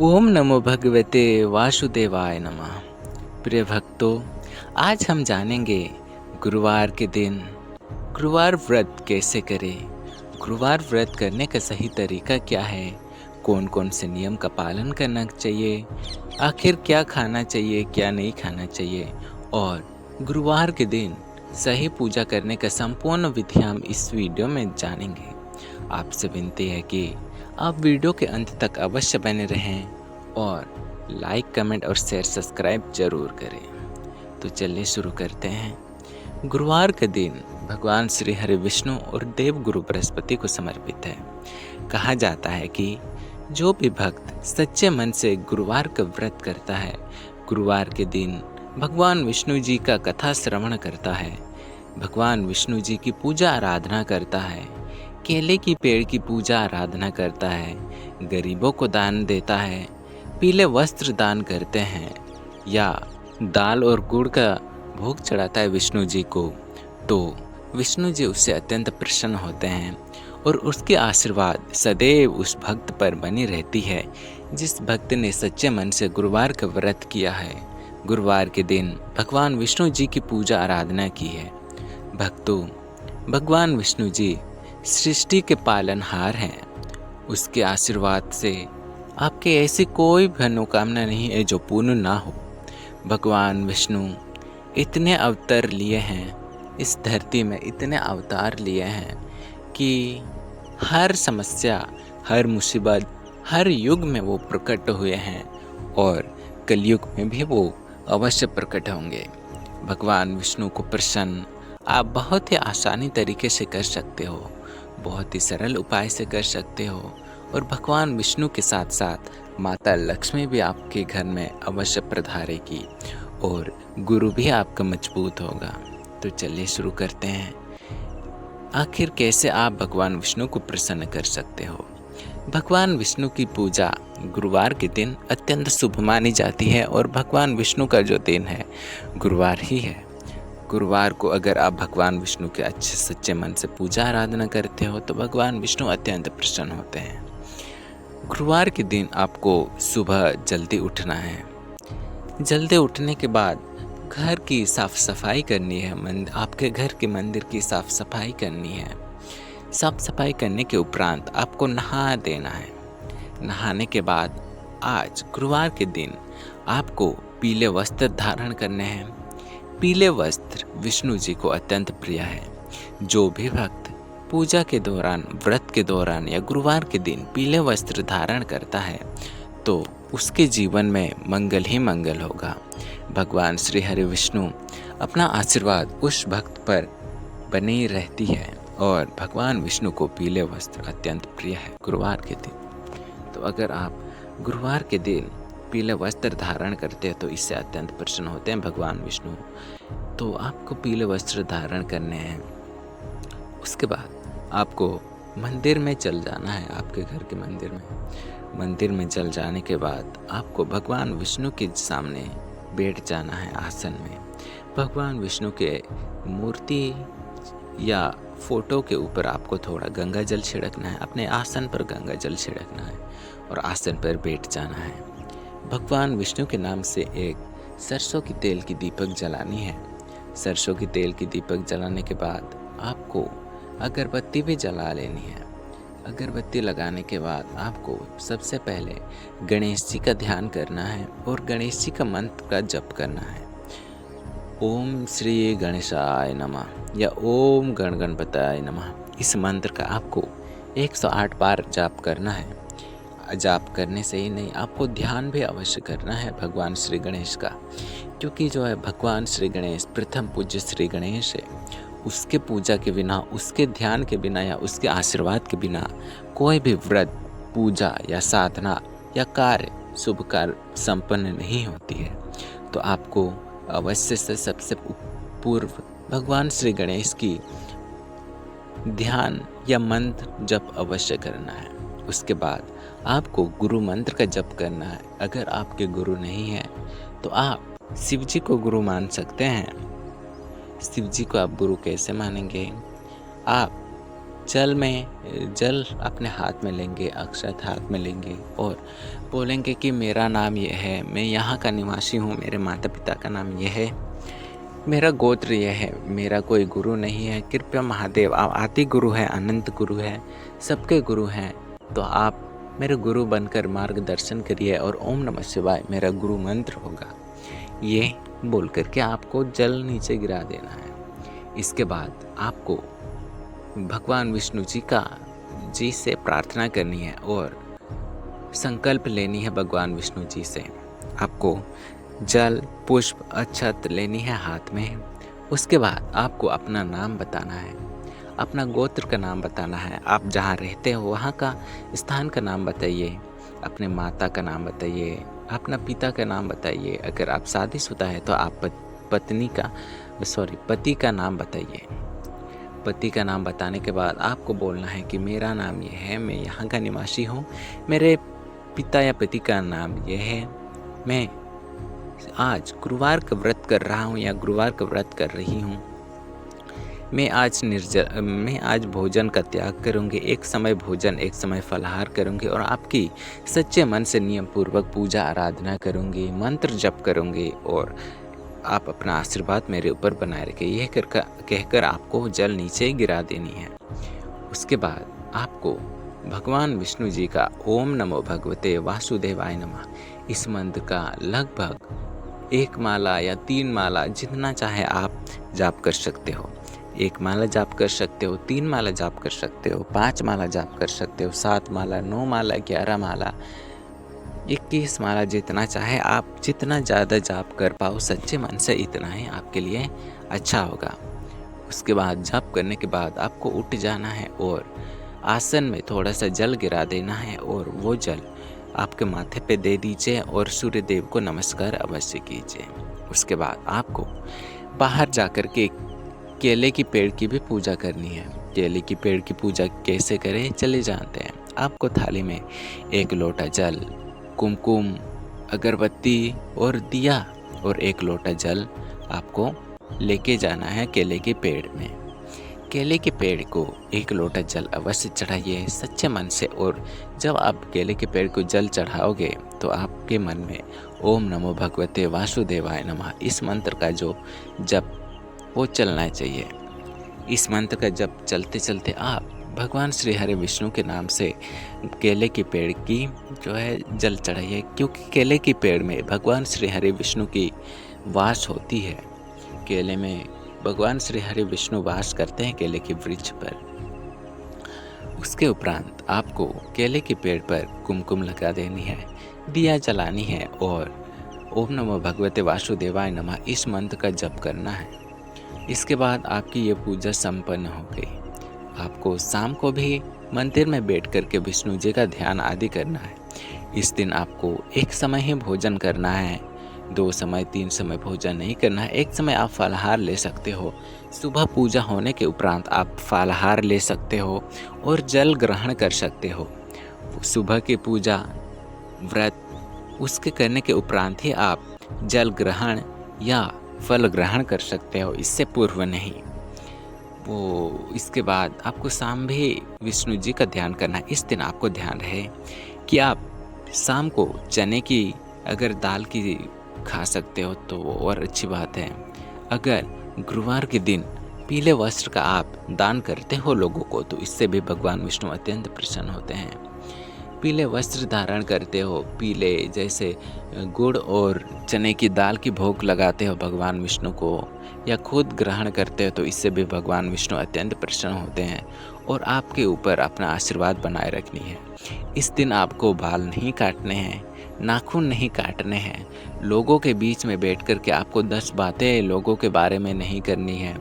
ओम नमो भगवते वासुदेवाय नमः। प्रिय भक्तों, आज हम जानेंगे गुरुवार के दिन गुरुवार व्रत कैसे करें। गुरुवार व्रत करने का सही तरीका क्या है, कौन कौन से नियम का पालन करना चाहिए, आखिर क्या खाना चाहिए क्या नहीं खाना चाहिए, और गुरुवार के दिन सही पूजा करने का संपूर्ण विधि हम इस वीडियो में जानेंगे। आपसे विनती है कि आप वीडियो के अंत तक अवश्य बने रहें और लाइक कमेंट और शेयर सब्सक्राइब जरूर करें। तो चलिए शुरू करते हैं। गुरुवार का दिन भगवान श्री हरि विष्णु और देव गुरु बृहस्पति को समर्पित है। कहा जाता है कि जो भी भक्त सच्चे मन से गुरुवार का व्रत करता है, गुरुवार के दिन भगवान विष्णु जी का कथा श्रवण करता है, भगवान विष्णु जी की पूजा आराधना करता है, केले की पेड़ की पूजा आराधना करता है, गरीबों को दान देता है, पीले वस्त्र दान करते हैं या दाल और गुड़ का भोग चढ़ाता है विष्णु जी को, तो विष्णु जी उससे अत्यंत प्रसन्न होते हैं और उसके आशीर्वाद सदैव उस भक्त पर बनी रहती है जिस भक्त ने सच्चे मन से गुरुवार का व्रत किया है, गुरुवार के दिन भगवान विष्णु जी की पूजा आराधना की है। भक्तों, भगवान विष्णु जी सृष्टि के पालनहार हैं। उसके आशीर्वाद से आपके ऐसी कोई मनोकामना नहीं है जो पूर्ण ना हो। भगवान विष्णु इतने अवतार लिए हैं, इस धरती में इतने अवतार लिए हैं कि हर समस्या, हर मुसीबत, हर युग में वो प्रकट हुए हैं और कलयुग में भी वो अवश्य प्रकट होंगे। भगवान विष्णु को प्रसन्न आप बहुत ही आसानी तरीके से कर सकते हो, बहुत ही सरल उपाय से कर सकते हो, और भगवान विष्णु के साथ साथ माता लक्ष्मी भी आपके घर में अवश्य पधारेगी और गुरु भी आपका मजबूत होगा। तो चलिए शुरू करते हैं। आखिर कैसे आप भगवान विष्णु को प्रसन्न कर सकते हो। भगवान विष्णु की पूजा गुरुवार के दिन अत्यंत शुभ मानी जाती है और भगवान विष्णु का जो दिन है गुरुवार ही है। गुरुवार को अगर आप भगवान विष्णु के अच्छे सच्चे मन से पूजा आराधना करते हो तो भगवान विष्णु अत्यंत प्रसन्न होते हैं। गुरुवार के दिन आपको सुबह जल्दी उठना है। जल्दी उठने के बाद घर की साफ सफाई करनी है, आपके घर के मंदिर की साफ सफाई करनी है। साफ सफाई करने के उपरांत आपको नहा देना है। नहाने के बाद आज गुरुवार के दिन आपको पीले वस्त्र धारण करने हैं। पीले वस्त्र विष्णु जी को अत्यंत प्रिय है। जो भी भक्त पूजा के दौरान, व्रत के दौरान या गुरुवार के दिन पीले वस्त्र धारण करता है तो उसके जीवन में मंगल ही मंगल होगा। भगवान श्री हरि विष्णु अपना आशीर्वाद उस भक्त पर बनी रहती है और भगवान विष्णु को पीले वस्त्र अत्यंत प्रिय है गुरुवार के दिन। तो अगर आप गुरुवार के दिन पीले वस्त्र धारण करते हैं तो इससे अत्यंत प्रसन्न होते हैं भगवान विष्णु। तो आपको पीले वस्त्र धारण करने हैं। उसके बाद आपको मंदिर में चल जाना है। आपके घर के मंदिर में चल जाने के बाद आपको भगवान विष्णु के सामने बैठ जाना है आसन में। भगवान विष्णु के मूर्ति या फोटो के ऊपर आपको थोड़ा गंगा जल छिड़कना है। अपने आसन पर गंगा जल छिड़कना है और आसन पर बैठ जाना है। भगवान विष्णु के नाम से एक सरसों की तेल की दीपक जलानी है। सरसों की तेल की दीपक जलाने के बाद आपको अगरबत्ती भी जला लेनी है। अगरबत्ती लगाने के बाद आपको सबसे पहले गणेश जी का ध्यान करना है और गणेश जी का मंत्र का जप करना है। ओम श्री गणेशाय नमः या ओम गण गणपताय नमः, इस मंत्र का आपको 108 बार जाप करना है। जाप करने से ही नहीं, आपको ध्यान भी अवश्य करना है भगवान श्री गणेश का, क्योंकि जो है भगवान श्री गणेश प्रथम पूज्य श्री गणेश है। उसके पूजा के बिना, उसके ध्यान के बिना या उसके आशीर्वाद के बिना कोई भी व्रत, पूजा या साधना या कार्य, शुभ कार्य संपन्न नहीं होती है। तो आपको अवश्य से सबसे पूर्व भगवान श्री गणेश की ध्यान या मंत्र जप अवश्य करना है। उसके बाद आपको गुरु मंत्र का जप करना है। अगर आपके गुरु नहीं है तो आप शिव जी को गुरु मान सकते हैं। शिव जी को आप गुरु कैसे मानेंगे? आप जल अपने हाथ में लेंगे, अक्षत हाथ में लेंगे और बोलेंगे कि मेरा नाम ये है, मैं यहाँ का निवासी हूँ, मेरे माता पिता का नाम ये है, मेरा गोत्र ये है, मेरा कोई गुरु नहीं है, कृपया महादेव आप आदि गुरु है, अनंत गुरु है, सबके गुरु हैं, तो आप मेरे गुरु बनकर मार्गदर्शन करिए और ओम नमः शिवाय मेरा गुरु मंत्र होगा। ये बोल करके आपको जल नीचे गिरा देना है। इसके बाद आपको भगवान विष्णु जी से प्रार्थना करनी है और संकल्प लेनी है भगवान विष्णु जी से। आपको जल, पुष्प, अक्षत लेनी है हाथ में। उसके बाद आपको अपना नाम बताना है, अपना गोत्र का नाम बताना है, आप जहाँ रहते हो वहाँ का स्थान का नाम बताइए, अपने माता का नाम बताइए, अपना पिता का नाम बताइए। अगर आप शादीशुदा है तो आप पति का नाम बताइए। पति का नाम बताने के बाद आपको बोलना है कि मेरा नाम ये है, मैं यहाँ का निवासी हूँ, मेरे पिता या पति का नाम ये है, मैं आज गुरुवार का व्रत कर रहा हूँ या गुरुवार का व्रत कर रही हूँ, मैं आज भोजन का त्याग करूँगी, एक समय भोजन एक समय फलाहार करूँगी और आपकी सच्चे मन से नियम पूर्वक पूजा आराधना करूँगी, मंत्र जप करूँगी और आप अपना आशीर्वाद मेरे ऊपर बनाए रखें। यह कहकर आपको जल नीचे गिरा देनी है। उसके बाद आपको भगवान विष्णु जी का ओम नमो भगवते वासुदेवाय नमः इस मंत्र का लगभग 1 माला या 3 माला जितना चाहे आप जाप कर सकते हो। 1 माला जाप कर सकते हो, 3 माला जाप कर सकते हो, 5 माला जाप कर सकते हो, 7 माला, 9 माला, 11 माला, 21 माला, जितना चाहे आप जितना ज़्यादा जाप कर पाओ सच्चे मन से इतना ही आपके लिए अच्छा होगा। उसके बाद जाप करने के बाद आपको उठ जाना है और आसन में थोड़ा सा जल गिरा देना है और वो जल आपके माथे पे दे दीजिए और सूर्य देव को नमस्कार अवश्य कीजिए। उसके बाद आपको बाहर जाकर के केले की पेड़ की भी पूजा करनी है। केले की पेड़ की पूजा कैसे करें चले जानते हैं। आपको थाली में 1 लोटा जल, कुमकुम, अगरबत्ती और दिया और 1 लोटा जल आपको लेके जाना है केले के पेड़ में। केले के पेड़ को 1 लोटा जल अवश्य चढ़ाइए सच्चे मन से और जब आप केले के पेड़ को जल चढ़ाओगे तो आपके मन में ओम नमो भगवते वासुदेवाय नमः इस मंत्र का जो जप वो चलना चाहिए। इस मंत्र का जप चलते चलते आप भगवान श्री हरि विष्णु के नाम से केले के पेड़ की जो है जल चढ़ाइए, क्योंकि केले के पेड़ में भगवान श्री हरि विष्णु की वास होती है। केले में भगवान श्री हरि विष्णु वास करते हैं केले के वृक्ष पर। उसके उपरांत आपको केले के पेड़ पर कुमकुम लगा देनी है, दिया जलानी है और ओम नमो भगवते वासुदेवाय नमः इस मंत्र का जप करना है। इसके बाद आपकी ये पूजा संपन्न हो गई। आपको शाम को भी मंदिर में बैठ कर के विष्णु जी का ध्यान आदि करना है। इस दिन आपको एक समय ही भोजन करना है, 2 समय 3 समय भोजन नहीं करना है। एक समय आप फलाहार ले सकते हो। सुबह पूजा होने के उपरांत आप फलाहार ले सकते हो और जल ग्रहण कर सकते हो। सुबह की पूजा व्रत उसके करने के उपरांत ही आप जल ग्रहण या फल ग्रहण कर सकते हो, इससे पूर्व नहीं। वो इसके बाद आपको शाम भी विष्णु जी का ध्यान करना है। इस दिन आपको ध्यान रहे कि आप शाम को चने की अगर दाल की खा सकते हो तो वो और अच्छी बात है। अगर गुरुवार के दिन पीले वस्त्र का आप दान करते हो लोगों को तो इससे भी भगवान विष्णु अत्यंत प्रसन्न होते हैं। पीले वस्त्र धारण करते हो, पीले जैसे गुड़ और चने की दाल की भोग लगाते हो भगवान विष्णु को या खुद ग्रहण करते हो तो इससे भी भगवान विष्णु अत्यंत प्रसन्न होते हैं और आपके ऊपर अपना आशीर्वाद बनाए रखनी है। इस दिन आपको बाल नहीं काटने हैं, नाखून नहीं काटने हैं, लोगों के बीच में बैठ कर के आपको 10 बातें लोगों के बारे में नहीं करनी है,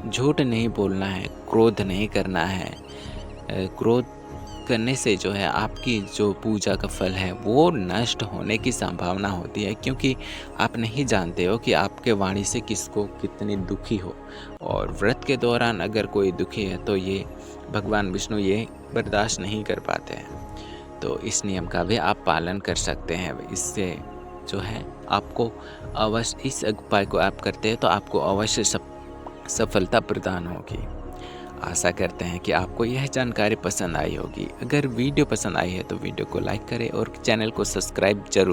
झूठ नहीं बोलना है, क्रोध नहीं करना है। क्रोध करने से जो है आपकी जो पूजा का फल है वो नष्ट होने की संभावना होती है, क्योंकि आप नहीं जानते हो कि आपके वाणी से किसको कितनी दुखी हो। और व्रत के दौरान अगर कोई दुखी है तो ये भगवान विष्णु ये बर्दाश्त नहीं कर पाते हैं। तो इस नियम का भी आप पालन कर सकते हैं। इससे जो है आपको अवश्य इस उपाय को आप करते हैं तो आपको अवश्य सफलता प्रदान होगी। आशा करते हैं कि आपको यह जानकारी पसंद आई होगी। अगर वीडियो पसंद आई है तो वीडियो को लाइक करें और चैनल को सब्सक्राइब ज़रूर